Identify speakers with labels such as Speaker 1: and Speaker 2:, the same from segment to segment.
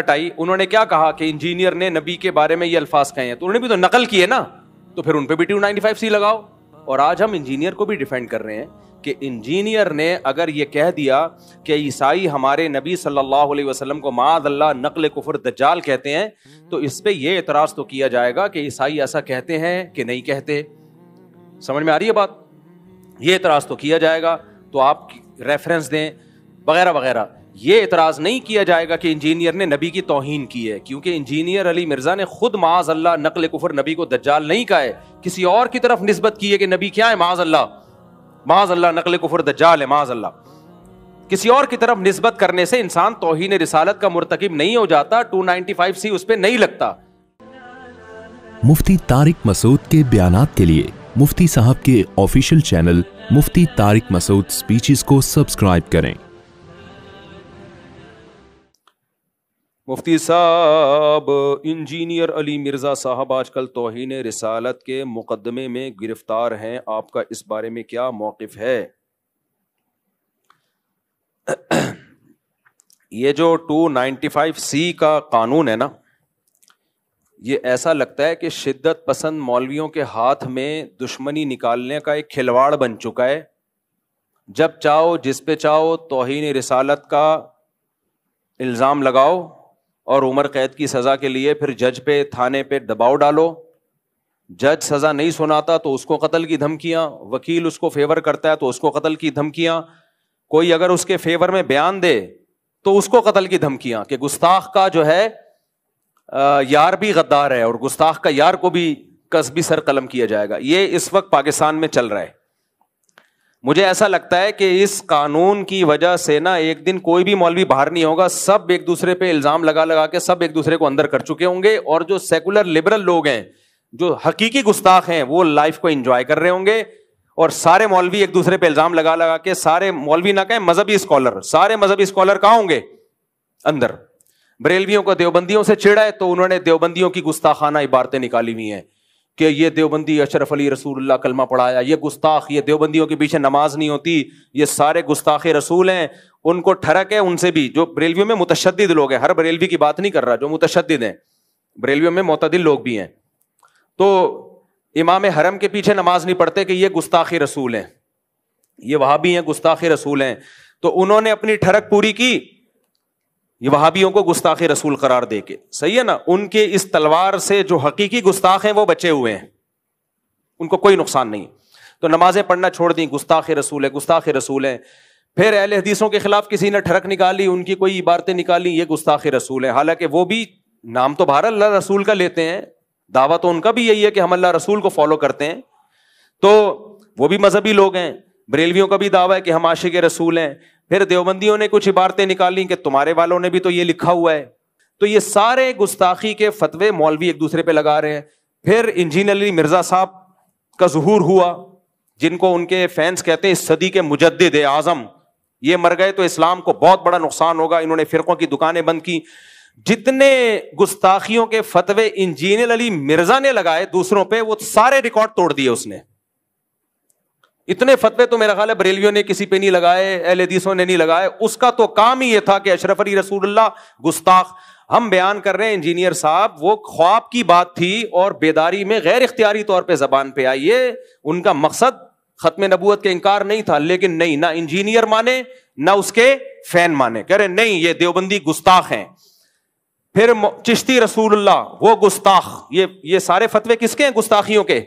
Speaker 1: کٹائی, انہوں نے کیا کہا کہ انجینئر نے نبی کے بارے میں یہ الفاظ کہے ہیں, تو انہوں نے بھی تو نقل کیے نا, تو پھر ان پہ بھی 295C لگاؤ. اور آج ہم انجینئر کو بھی ڈیفینڈ کر رہے ہیں کہ انجینئر نے اگر یہ کہہ دیا کہ عیسائی ہمارے نبی صلی اللہ علیہ وسلم کو معاذ اللہ نقل کفر دجال کہتے ہیں, تو اس پہ یہ اعتراض تو کیا جائے گا کہ عیسائی ایسا کہتے ہیں کہ نہیں کہتے. سمجھ میں آ رہی ہے بات؟ یہ اعتراض تو کیا جائے گا, تو آپ ریفرنس دیں وغیرہ وغیرہ. یہ اعتراض نہیں کیا جائے گا کہ انجینئر نے نبی کی توہین کی ہے, کیونکہ انجینئر علی مرزا نے خود معاذ اللہ نقل کفر نبی کو دجال نہیں کہا ہے, کسی اور کی طرف نسبت کی ہے کہ نبی کیا ہے, معاذ اللہ نقل کفر دجال ہے, معاذ اللہ. کسی اور کی طرف نسبت کرنے سے انسان توہین رسالت کا مرتکب نہیں ہو جاتا, 295C اس پہ نہیں لگتا.
Speaker 2: مفتی طارق مسعود کے بیانات کے لیے مفتی صاحب کے آفیشیل چینل مفتی طارق مسعود اسپیچز کو سبسکرائب کریں.
Speaker 1: مفتی صاحب, انجینئر علی مرزا صاحب آج کل توہین رسالت کے مقدمے میں گرفتار ہیں, آپ کا اس بارے میں کیا موقف ہے؟ یہ جو 295C کا قانون ہے نا, یہ ایسا لگتا ہے کہ شدت پسند مولویوں کے ہاتھ میں دشمنی نکالنے کا ایک کھلواڑ بن چکا ہے. جب چاہو جس پہ چاہو توہین رسالت کا الزام لگاؤ اور عمر قید کی سزا کے لیے پھر جج پہ تھانے پہ دباؤ ڈالو. جج سزا نہیں سناتا تو اس کو قتل کی دھمکیاں, وکیل اس کو فیور کرتا ہے تو اس کو قتل کی دھمکیاں, کوئی اگر اس کے فیور میں بیان دے تو اس کو قتل کی دھمکیاں, کہ گستاخ کا جو ہے یار بھی غدار ہے اور گستاخ کا یار کو بھی قصبی سر قلم کیا جائے گا. یہ اس وقت پاکستان میں چل رہا ہے. مجھے ایسا لگتا ہے کہ اس قانون کی وجہ سے نا ایک دن کوئی بھی مولوی باہر نہیں ہوگا, سب ایک دوسرے پہ الزام لگا لگا کے سب ایک دوسرے کو اندر کر چکے ہوں گے, اور جو سیکولر لبرل لوگ ہیں جو حقیقی گستاخ ہیں وہ لائف کو انجوائے کر رہے ہوں گے, اور سارے مولوی ایک دوسرے پہ الزام لگا لگا کے, سارے مولوی نہ کہیں مذہبی اسکالر, سارے مذہبی اسکالر کہاں ہوں گے اندر. بریلویوں کو دیوبندیوں سے چڑھا ہے تو انہوں نے دیوبندیوں کی گستاخانہ عبارتیں نکالی ہوئی ہیں کہ یہ دیوبندی اشرف علی رسول اللہ کلمہ پڑھایا, یہ گستاخ, یہ دیوبندیوں کے پیچھے نماز نہیں ہوتی, یہ سارے گستاخ رسول ہیں. ان کو ٹھڑک ہے ان سے بھی, جو بریلویوں میں متشدد لوگ ہیں, ہر بریلوی کی بات نہیں کر رہا, جو متشدد ہیں بریلویوں میں معتدل لوگ بھی ہیں, تو امام حرم کے پیچھے نماز نہیں پڑھتے کہ یہ گستاخ رسول ہیں, یہ وہابی ہیں گستاخ رسول ہیں. تو انہوں نے اپنی ٹھڑک پوری کی یہ وہابیوں کو گستاخ رسول قرار دے کے, صحیح ہے نا. ان کے اس تلوار سے جو حقیقی گستاخ ہیں وہ بچے ہوئے ہیں, ان کو کوئی نقصان نہیں. تو نمازیں پڑھنا چھوڑ دیں, گستاخ رسول ہے گستاخ رسول ہیں. پھر اہل حدیثوں کے خلاف کسی نے ٹھڑک نکالی, ان کی کوئی عبارتیں نکالی, یہ گستاخ رسول ہے, حالانکہ وہ بھی نام تو بہر اللہ رسول کا لیتے ہیں, دعویٰ تو ان کا بھی یہی ہے کہ ہم اللہ رسول کو فالو کرتے ہیں, تو وہ بھی مذہبی لوگ ہیں. بریلویوں کا بھی دعویٰ ہے کہ ہم عاشق رسول ہیں. پھر دیوبندیوں نے کچھ عبارتیں نکالی کہ تمہارے والوں نے بھی تو یہ لکھا ہوا ہے. تو یہ سارے گستاخی کے فتوے مولوی ایک دوسرے پہ لگا رہے ہیں. پھر انجینئر علی مرزا صاحب کا ظہور ہوا, جن کو ان کے فینس کہتے ہیں صدی کے مجدد اعظم, یہ مر گئے تو اسلام کو بہت بڑا نقصان ہوگا. انہوں نے فرقوں کی دکانیں بند کی. جتنے گستاخیوں کے فتوے انجینئر علی مرزا نے لگائے دوسروں پہ, وہ سارے ریکارڈ توڑ دیے اس نے. اتنے فتوے تو میرا خیال ہے بریلویوں نے کسی پہ نہیں لگائے, اہل حدیثوں نے نہیں لگائے. اس کا تو کام ہی یہ تھا کہ اشرف علی رسول اللہ گستاخ. ہم بیان کر رہے ہیں انجینئر صاحب وہ خواب کی بات تھی اور بیداری میں غیر اختیاری طور پہ زبان پہ آئی ہے. ان کا مقصد ختم نبوت کا انکار نہیں تھا, لیکن نہیں, نہ انجینئر مانے نہ اس کے فین مانے, کہہ رہے نہیں یہ دیوبندی گستاخ ہیں. پھر چشتی رسول اللہ وہ گستاخ. یہ سارے فتوے کس کے ہیں گستاخیوں کے؟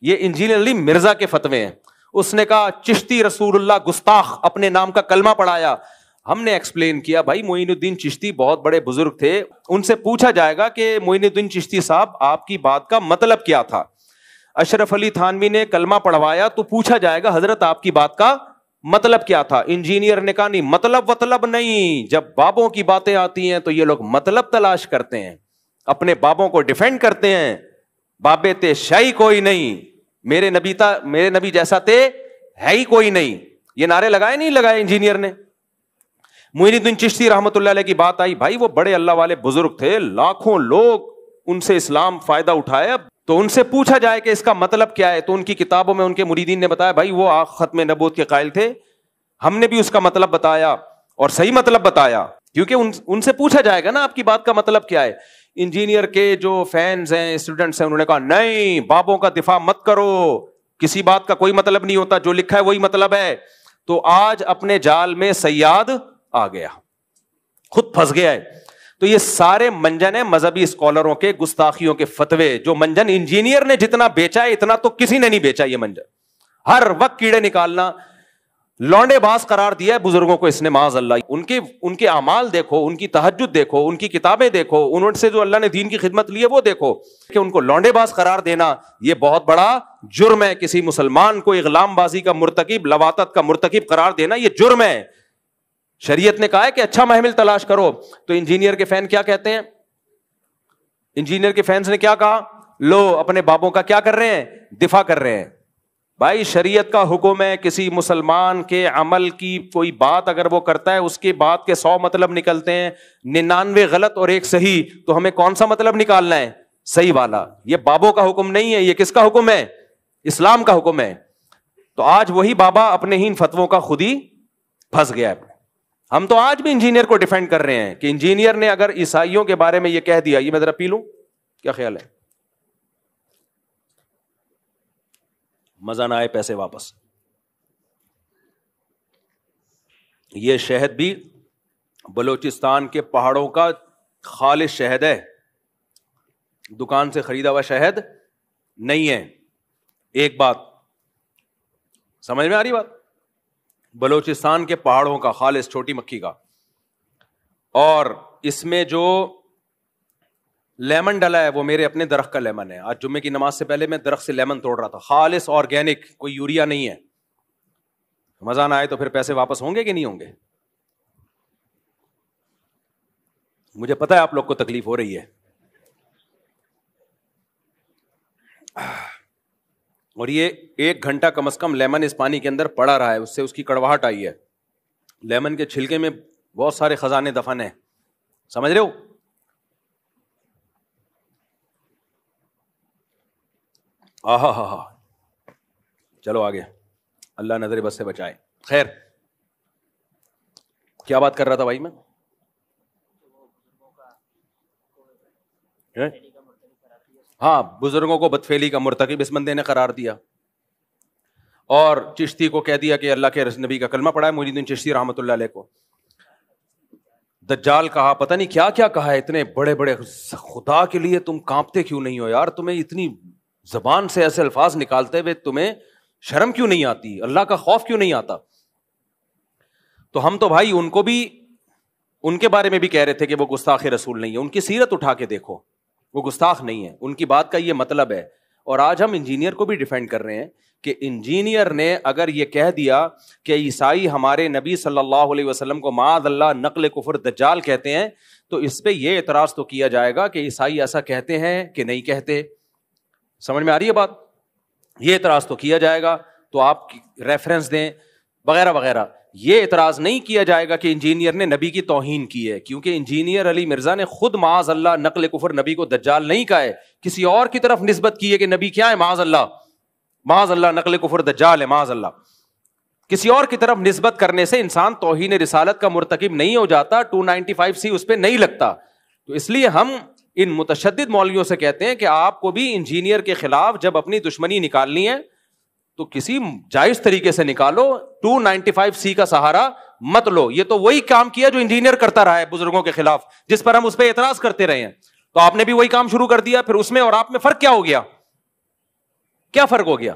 Speaker 1: یہ انجینئر علی مرزا کے فتوے ہیں. اس نے کہا چشتی رسول اللہ گستاخ, اپنے نام کا کلمہ پڑھایا. ہم نے ایکسپلین کیا بھائی معین الدین چشتی بہت بڑے بزرگ تھے, ان سے پوچھا جائے گا کہ معین الدین چشتی صاحب آپ کی بات کا مطلب کیا تھا. اشرف علی تھانوی نے کلمہ پڑھوایا تو پوچھا جائے گا حضرت آپ کی بات کا مطلب کیا تھا. انجینئر نے کہا نہیں مطلب نہیں, جب بابوں کی باتیں آتی ہیں تو یہ لوگ مطلب تلاش کرتے ہیں, اپنے بابوں کو ڈیفینڈ کرتے ہیں. بابے تے شاہی کوئی نہیں, میرے نبی جیسا تے ہے ہی کوئی نہیں. یہ نعرے لگائے نہیں لگائے انجینئر نے. معین الدین چشتی رحمۃ اللہ علیہ کی بات آئی, بھائی وہ بڑے اللہ والے بزرگ تھے, لاکھوں لوگ ان سے اسلام فائدہ اٹھایا, تو ان سے پوچھا جائے کہ اس کا مطلب کیا ہے, تو ان کی کتابوں میں ان کے مریدین نے بتایا بھائی وہ ختم نبوت کے قائل تھے, ہم نے بھی اس کا مطلب بتایا اور صحیح مطلب بتایا. کیونکہ ان سے پوچھا جائے گا نا آپ کی بات کا مطلب کیا ہے. انجینئر کے جو فینز ہیں, اسٹوڈنٹس ہیں, انہوں نے کہا نہیں بابوں کا دفاع مت کرو, کسی بات کا کوئی مطلب نہیں ہوتا, جو لکھا ہے وہی مطلب ہے. تو آج اپنے جال میں صیاد آ گیا, خود پھنس گیا ہے. تو یہ سارے منجن ہیں مذہبی اسکالروں کے, گستاخیوں کے فتوے. جو منجن انجینئر نے جتنا بیچا ہے اتنا تو کسی نے نہیں بیچا. یہ منجن ہر وقت کیڑے نکالنا, لونڈے باز قرار دیا ہے بزرگوں کو اس نے معاذ اللہ. ان کے اعمال دیکھو, ان کی تہجد دیکھو, ان کی کتابیں دیکھو, انہوں سے جو اللہ نے دین کی خدمت لی ہے وہ دیکھو, کہ ان کو لونڈے باز قرار دینا یہ بہت بڑا جرم ہے. کسی مسلمان کو اغلام بازی کا مرتکب, لواطت کا مرتکب قرار دینا یہ جرم ہے. شریعت نے کہا ہے کہ اچھا محمل تلاش کرو. تو انجینئر کے فین کیا کہتے ہیں؟ انجینئر کے فینس نے کیا کہا؟ لو اپنے بابوں کا کیا کر رہے ہیں؟ دفاع کر رہے ہیں. بھائی شریعت کا حکم ہے, کسی مسلمان کے عمل کی کوئی بات اگر وہ کرتا ہے اس کی بات کے 100 مطلب نکلتے ہیں, 99 غلط اور 1 صحیح, تو ہمیں کون سا مطلب نکالنا ہے؟ صحیح والا. یہ بابوں کا حکم نہیں ہے, یہ کس کا حکم ہے؟ اسلام کا حکم ہے. تو آج وہی بابا اپنے ہی ان فتووں کا خود ہی پھنس گیا ہے. ہم تو آج بھی انجینئر کو ڈیفینڈ کر رہے ہیں کہ انجینئر نے اگر عیسائیوں کے بارے میں یہ کہہ دیا, یہ میں ذرا پی لوں, کیا خیال ہے؟ مزہ نہ آئے پیسے واپس. یہ شہد بھی بلوچستان کے پہاڑوں کا خالص شہد ہے, دکان سے خریدا ہوا شہد نہیں ہے. ایک بات سمجھ میں آ رہی بات؟ بلوچستان کے پہاڑوں کا خالص چھوٹی مکھی کا, اور اس میں جو لیمن ڈلا ہے وہ میرے اپنے درخت کا لیمن ہے. آج جمعے کی نماز سے پہلے میں درخت سے لیمن توڑ رہا تھا, خالص آرگینک, کوئی یوریا نہیں ہے. مزہ نہ آئے تو پھر پیسے واپس ہوں گے کہ نہیں ہوں گے؟ مجھے پتا ہے آپ لوگ کو تکلیف ہو رہی ہے. اور یہ 1 گھنٹہ کم از کم لیمن اس پانی کے اندر پڑا رہا ہے, اس سے اس کی کڑواہٹ آئی ہے. لیمن کے چھلکے میں بہت سارے خزانے دفن ہیں, سمجھ رہے ہو؟ آہا ہا ہا. چلو آگے, اللہ نظر بس سے بچائے. خیر, کیا بات کر رہا تھا بھائی میں؟ ہاں, بزرگوں کو بدفعلی کا مرتکب اس بندے نے قرار دیا, اور چشتی کو کہہ دیا کہ اللہ کے نبی کا کلمہ پڑھا ہے. محی الدین چشتی رحمۃ اللہ علیہ کو دجال کہا, پتہ نہیں کیا کیا کہا ہے. اتنے بڑے بڑے, خدا کے لیے تم کانپتے کیوں نہیں ہو یار؟ تمہیں اتنی زبان سے ایسے الفاظ نکالتے ہوئے تمہیں شرم کیوں نہیں آتی؟ اللہ کا خوف کیوں نہیں آتا؟ تو ہم تو بھائی ان کو بھی, ان کے بارے میں بھی کہہ رہے تھے کہ وہ گستاخ رسول نہیں ہے. ان کی سیرت اٹھا کے دیکھو, وہ گستاخ نہیں ہے, ان کی بات کا یہ مطلب ہے. اور آج ہم انجینئر کو بھی ڈیفینڈ کر رہے ہیں کہ انجینئر نے اگر یہ کہہ دیا کہ عیسائی ہمارے نبی صلی اللہ علیہ وسلم کو معاذ اللہ نقل کفر دجال کہتے ہیں, تو اس پہ یہ اعتراض تو کیا جائے گا کہ عیسائی ایسا کہتے ہیں کہ نہیں کہتے. سمجھ میں آ رہی ہے بات؟ یہ اعتراض تو کیا جائے گا, تو آپ ریفرنس دیں وغیرہ وغیرہ. یہ اعتراض نہیں کیا جائے گا کہ انجینئر نے نبی کی توہین کی ہے, کیونکہ انجینئر علی مرزا نے خود معاذ اللہ نقل کفر نبی کو دجال نہیں کہا ہے, کسی اور کی طرف نسبت کی ہے کہ نبی کیا ہے, معاذ اللہ نقل کفر دجال ہے, معاذ اللہ. کسی اور کی طرف نسبت کرنے سے انسان توہین رسالت کا مرتکب نہیں ہو جاتا, 295C اس پہ نہیں لگتا. تو اس لیے ہم ان متشدد مولویوں سے کہتے ہیں کہ آپ کو بھی انجینئر کے خلاف جب اپنی دشمنی نکالنی ہے تو کسی جائز طریقے سے نکالو, 295C کا سہارا مت لو. یہ تو وہی کام کیا جو انجینئر کرتا رہا ہے بزرگوں کے خلاف, جس پر ہم اس پہ اعتراض کرتے رہے ہیں. تو آپ نے بھی وہی کام شروع کر دیا, پھر اس میں اور آپ میں فرق کیا ہو گیا؟ کیا فرق ہو گیا؟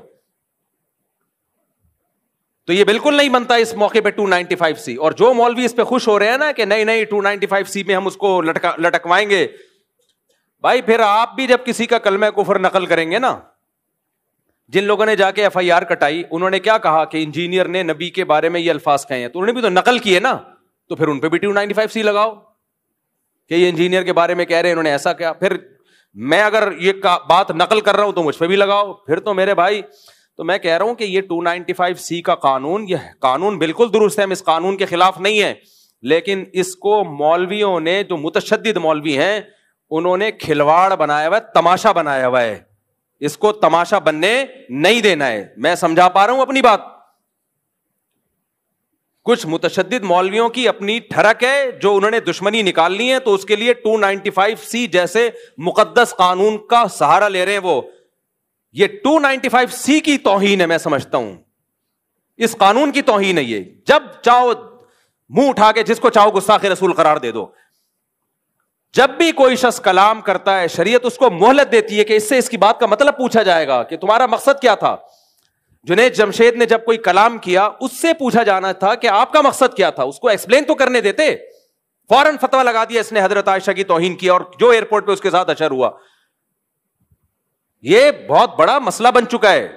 Speaker 1: تو یہ بالکل نہیں بنتا اس موقع پہ 295C. اور جو مولوی اس پہ خوش ہو رہے ہیں نا کہ نہیں 295C میں ہم اس کو لٹکوائیں گے, بھائی پھر آپ بھی جب کسی کا کلمہ کفر نقل کریں گے نا, جن لوگوں نے جا کے FIR کٹائی, انہوں نے کیا کہا کہ انجینئر نے نبی کے بارے میں یہ الفاظ کہے ہیں, تو انہوں نے بھی تو نقل کیے نا, تو پھر ان پہ بھی 295C لگاؤ کہ یہ انجینئر کے بارے میں کہہ رہے ہیں, انہوں نے ایسا کیا. پھر میں اگر یہ بات نقل کر رہا ہوں تو مجھ پہ بھی لگاؤ. پھر تو میرے بھائی, تو میں کہہ رہا ہوں کہ یہ 295C کا قانون, یہ قانون بالکل درست ہے, ہم اس قانون کے خلاف نہیں ہیں, لیکن اس کو مولویوں نے, جو متشدد مولوی ہیں, انہوں نے کھلواڑ بنایا ہوا ہے, تماشا بنایا ہوا ہے. اس کو تماشا بننے نہیں دینا ہے. میں سمجھا پا رہا ہوں اپنی بات؟ کچھ متشدد مولویوں کی اپنی ٹھڑک ہے جو انہوں نے دشمنی نکالنی ہے تو اس کے لیے 295C جیسے مقدس قانون کا سہارا لے رہے ہیں. وہ یہ 295C کی توہین ہے, میں سمجھتا ہوں اس قانون کی توہین ہے یہ. جب چاہو منہ اٹھا کے جس کو چاہو گستاخ رسول قرار دے دو. جب بھی کوئی شخص کلام کرتا ہے شریعت اس کو مہلت دیتی ہے کہ اس سے اس کی بات کا مطلب پوچھا جائے گا کہ تمہارا مقصد کیا تھا. جنید جمشید نے جب کوئی کلام کیا اس سے پوچھا جانا تھا کہ آپ کا مقصد کیا تھا, اس کو ایکسپلین تو کرنے دیتے. فوراً فتویٰ لگا دیا اس نے حضرت عائشہ کی توہین کی اور جو ایئرپورٹ پہ اس کے ساتھ اشر ہوا. یہ بہت بڑا مسئلہ بن چکا ہے.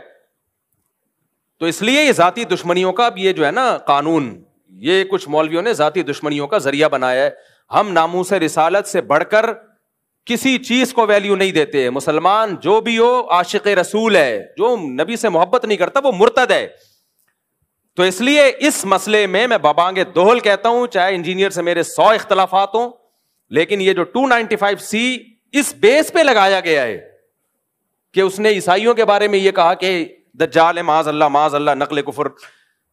Speaker 1: تو اس لیے یہ ذاتی دشمنیوں کا یہ جو ہے نا قانون, یہ کچھ مولویوں نے ذاتی دشمنیوں کا ذریعہ بنایا ہے. ہم ناموس رسالت سے بڑھ کر کسی چیز کو ویلیو نہیں دیتے. مسلمان جو بھی ہو عاشق رسول ہے, جو نبی سے محبت نہیں کرتا وہ مرتد ہے. تو اس لیے اس مسئلے میں بابانگ دوہل کہتا ہوں, چاہے انجینئر سے میرے 100 اختلافات ہوں, لیکن یہ جو 295C اس بیس پہ لگایا گیا ہے کہ اس نے عیسائیوں کے بارے میں یہ کہا کہ دجال ہے, معاذ اللہ, نقل کفر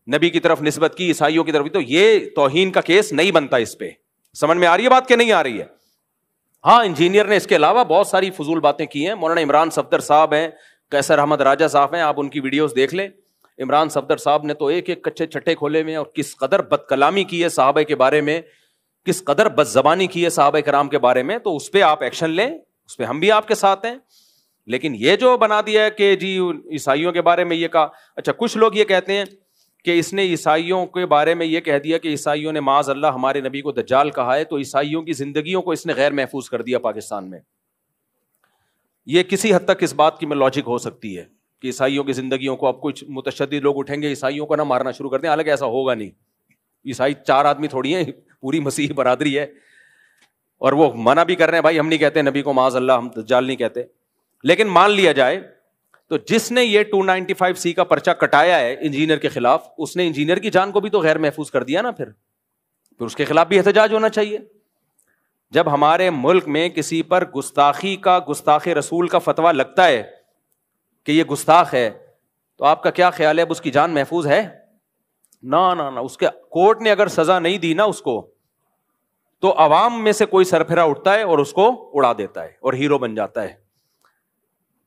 Speaker 1: نبی کی طرف نسبت کی, عیسائیوں کی طرف, تو یہ توہین کا کیس نہیں بنتا اس پہ. سمجھ میں آ رہی ہے بات کہ نہیں آ رہی ہے؟ ہاں, انجینئر نے اس کے علاوہ بہت ساری فضول باتیں کی ہیں. مولانا عمران صفدر صاحب ہیں, قیصر احمد راجہ صاحب ہیں, آپ ان کی ویڈیوز دیکھ لیں. عمران صفدر صاحب نے تو ایک ایک کچے چھٹے کھولے ہوئے ہیں, اور کس قدر بد کلامی کی ہے صحابہ کے بارے میں, کس قدر بد زبانی کی ہے صحابہ کرام کے بارے میں. تو اس پہ آپ ایکشن لیں, اس پہ ہم بھی آپ کے ساتھ ہیں. لیکن یہ جو بنا دیا ہے کہ جی عیسائیوں کے بارے میں یہ کہا, اچھا کچھ لوگ یہ کہتے ہیں کہ اس نے عیسائیوں کے بارے میں یہ کہہ دیا کہ عیسائیوں نے معاذ اللہ ہمارے نبی کو دجال کہا ہے, تو عیسائیوں کی زندگیوں کو اس نے غیر محفوظ کر دیا پاکستان میں. یہ کسی حد تک اس بات کی میں لاجک ہو سکتی ہے کہ عیسائیوں کی زندگیوں کو اب کچھ متشدد لوگ اٹھیں گے عیسائیوں کو نہ مارنا شروع کر دیں. حالانکہ ایسا ہوگا نہیں. عیسائی 4 آدمی تھوڑی ہیں, پوری مسیحی برادری ہے, اور وہ منع بھی کر رہے ہیں بھائی ہم نہیں کہتے نبی کو معاذ اللہ, ہم دجال نہیں کہتے. لیکن مان لیا جائے تو جس نے یہ 295C کا پرچہ کٹایا ہے انجینئر کے خلاف, اس نے انجینئر کی جان کو بھی تو غیر محفوظ کر دیا نا. پھر اس کے خلاف بھی احتجاج ہونا چاہیے. جب ہمارے ملک میں کسی پر گستاخی کا, گستاخ رسول کا فتویٰ لگتا ہے کہ یہ گستاخ ہے, تو آپ کا کیا خیال ہے اب اس کی جان محفوظ ہے؟ نہ, اس کے کورٹ نے اگر سزا نہیں دی نا اس کو, تو عوام میں سے کوئی سرپھرا اٹھتا ہے اور اس کو اڑا دیتا ہے اور ہیرو بن جاتا ہے.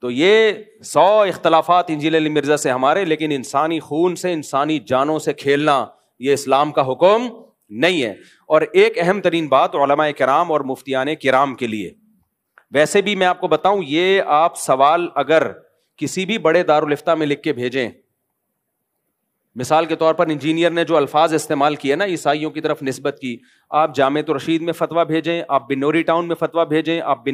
Speaker 1: تو یہ 100 اختلافات انجیل علی مرزا سے ہمارے, لیکن انسانی خون سے, انسانی جانوں سے کھیلنا یہ اسلام کا حکم نہیں ہے. اور ایک اہم ترین بات علماء کرام اور مفتیان کرام کے لیے, ویسے بھی میں آپ کو بتاؤں, یہ آپ سوال اگر کسی بھی بڑے دارالفتہ میں لکھ کے بھیجیں, مثال کے طور پر انجینئر نے جو الفاظ استعمال کیے نا عیسائیوں کی طرف نسبت کی, آپ جامعۃ الرشید میں فتویٰ بھیجیں, آپ بنوری ٹاؤن میں فتویٰ بھیجیں, آپ